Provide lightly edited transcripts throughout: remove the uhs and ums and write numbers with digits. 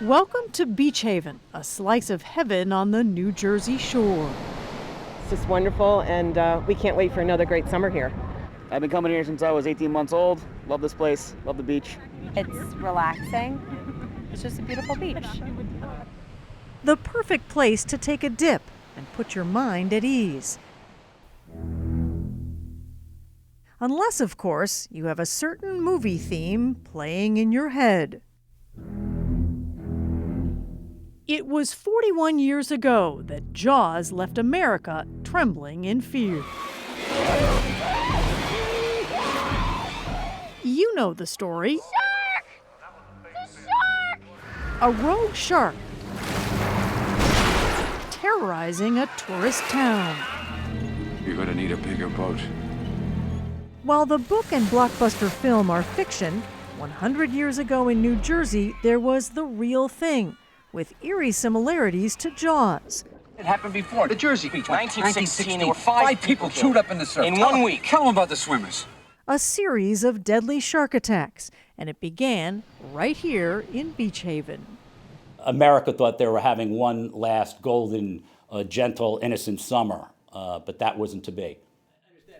Welcome to Beach Haven, a slice of heaven on the New Jersey shore. It's just wonderful, and we can't wait for another great summer here. I've been coming here since I was 18 months old. Love this place, love the beach. It's relaxing. It's just a beautiful beach. The perfect place to take a dip and put your mind at ease. Unless, of course, you have a certain movie theme playing in your head. It was 41 years ago that Jaws left America trembling in fear. You know the story. Shark! It's a shark! A rogue shark terrorizing a tourist town. You're gonna need a bigger boat. While the book and blockbuster film are fiction, 100 years ago in New Jersey, there was the real thing, with eerie similarities to Jaws. It happened before. The Jersey Beach. 1916, there were five people chewed up in the surf. In 1 week. Tell them about the swimmers. A series of deadly shark attacks, and it began right here in Beach Haven. America thought they were having one last golden, gentle, innocent summer, but that wasn't to be.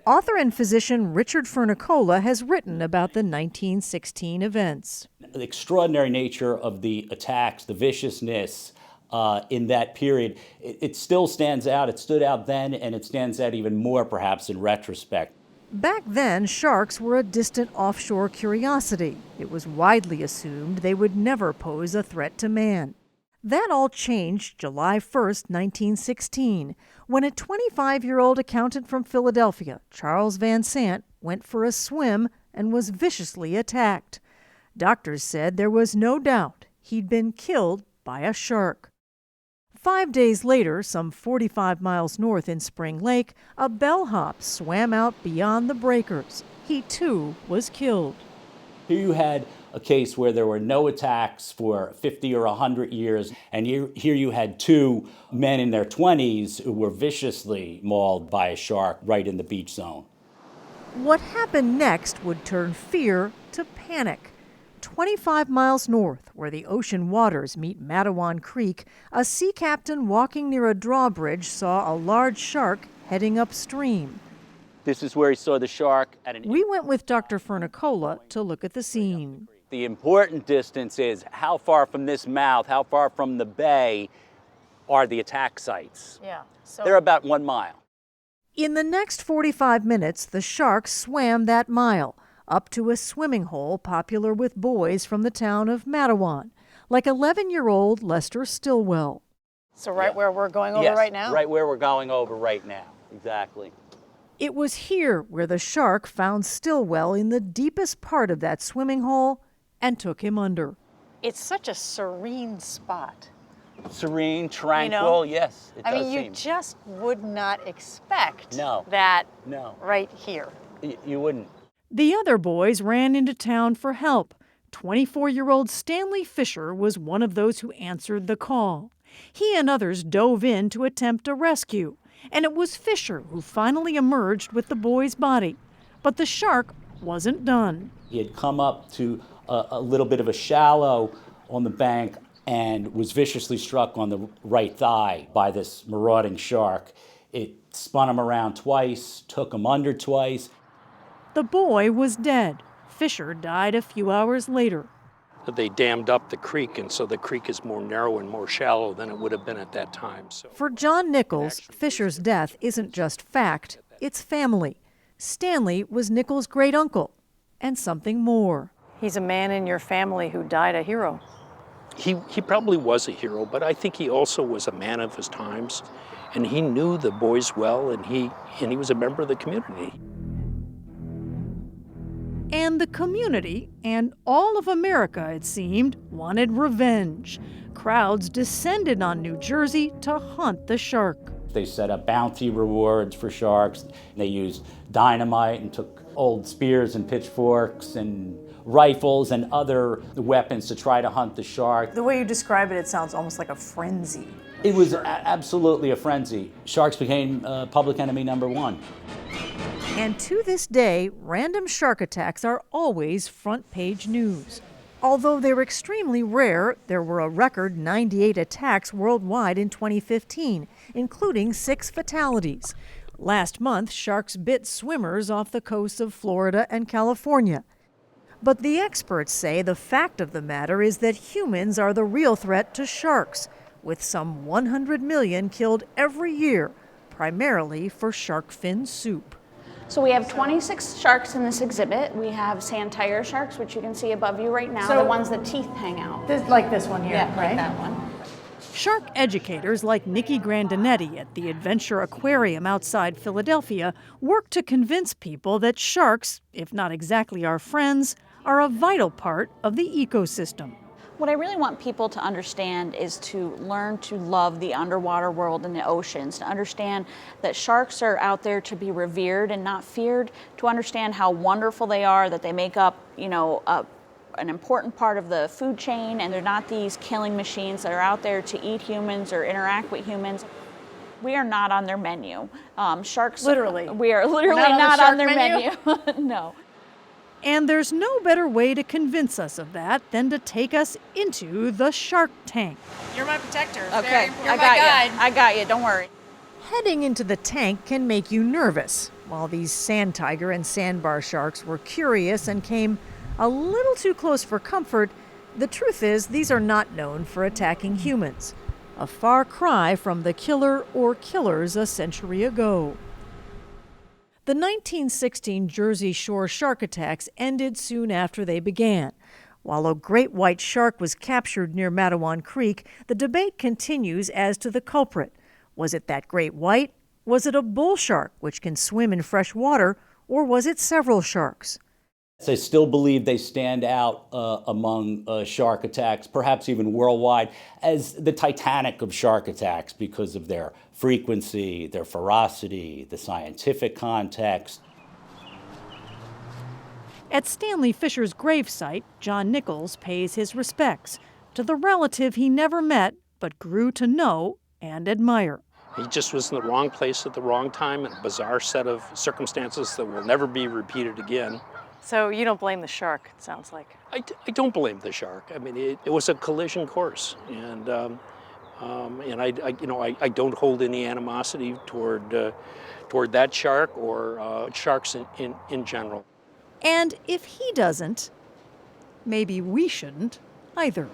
Author and physician Richard Fernicola has written about the 1916 events. The extraordinary nature of the attacks, the viciousness in that period, it still stands out. It stood out then, and it stands out even more perhaps in retrospect. Back then, sharks were a distant offshore curiosity. It was widely assumed they would never pose a threat to man. That all changed July 1st, 1916, when a 25-year-old accountant from Philadelphia, Charles Van Sant, went for a swim and was viciously attacked. Doctors said there was no doubt he'd been killed by a shark. 5 days later, some 45 miles north in Spring Lake, a bellhop swam out beyond the breakers. He, too, was killed. Here you had a case where there were no attacks for 50 or 100 years, and here you had two men in their 20s who were viciously mauled by a shark right in the beach zone. What happened next would turn fear to panic. 25 miles north, where the ocean waters meet Matawan Creek, a sea captain walking near a drawbridge saw a large shark heading upstream. This is where he saw the shark at We went with Dr. Fernicola to look at the scene. The important distance is how far from this mouth, how far from the bay are the attack sites. Yeah. So They're about 1 mile. In the next 45 minutes, the shark swam that mile, up to a swimming hole popular with boys from the town of Matawan, like 11-year-old Lester Stillwell. So right where we're going over Yes, right now? right where we're going over right now, exactly. It was here where the shark found Stillwell in the deepest part of that swimming hole and took him under. It's such a serene spot. Serene, tranquil, yes, it does I mean, you seem. just would not expect No. that No. right here. You wouldn't. The other boys ran into town for help. 24-year-old Stanley Fisher was one of those who answered the call. He and others dove in to attempt a rescue, and it was Fisher who finally emerged with the boy's body. But the shark wasn't done. He had come up to a little bit of a shallow on the bank and was viciously struck on the right thigh by this marauding shark. It spun him around twice, took him under twice. The boy was dead. Fisher died a few hours later. They dammed up the creek, and so the creek is more narrow and more shallow than it would have been at that time. So For John Nichols, Fisher's death isn't just fact, it's family. Stanley was Nichols' great-uncle, and something more. He's a man in your family who died a hero. he probably was a hero, but I think he also was a man of his times, and he knew the boys well, and he was a member of the community. And the community, and all of America, it seemed, wanted revenge. Crowds descended on New Jersey to hunt the shark. They set up bounty rewards for sharks. They used dynamite and took old spears and pitchforks and rifles and other weapons to try to hunt the shark. The way you describe it, it sounds almost like a frenzy. It was absolutely a frenzy. Sharks became public enemy number one. And to this day, random shark attacks are always front page news. Although they're extremely rare, there were a record 98 attacks worldwide in 2015, including 6 fatalities. Last month, sharks bit swimmers off the coasts of Florida and California. But the experts say the fact of the matter is that humans are the real threat to sharks, with some 100 million killed every year, primarily for shark fin soup. So we have 26 sharks in this exhibit. We have sand tiger sharks, which you can see above you right now, So- the ones that teeth hang out. Like this one here, Yeah, right? like that one. Shark educators like Nikki Grandinetti at the Adventure Aquarium outside Philadelphia work to convince people that sharks, if not exactly our friends, are a vital part of the ecosystem. What I really want people to understand is to learn to love the underwater world and the oceans, to understand that sharks are out there to be revered and not feared, to understand how wonderful they are, that they make up, an important part of the food chain, and they're not these killing machines that are out there to eat humans or interact with humans. We are not on their menu. Sharks, Literally. we are literally Not on the not shark on their menu? menu. No. And there's no better way to convince us of that than to take us into the shark tank. You're my protector. Okay, You're I my got guide. you. I got you. Don't worry. Heading into the tank can make you nervous. While these sand tiger and sandbar sharks were curious and came a little too close for comfort, the truth is these are not known for attacking humans. A far cry from the killer or killers a century ago. The 1916 Jersey Shore shark attacks ended soon after they began. While a great white shark was captured near Matawan Creek, the debate continues as to the culprit. Was it that great white? Was it a bull shark, which can swim in fresh water, or was it several sharks? I still believe they stand out among shark attacks, perhaps even worldwide, as the Titanic of shark attacks because of their frequency, their ferocity, the scientific context. At Stanley Fisher's gravesite, John Nichols pays his respects to the relative he never met but grew to know and admire. He just was in the wrong place at the wrong time in a bizarre set of circumstances that will never be repeated again. So you don't blame the shark, it sounds like. I don't blame the shark. I mean, it was a collision course, and I don't hold any animosity toward that shark or sharks in general. And if he doesn't, maybe we shouldn't either.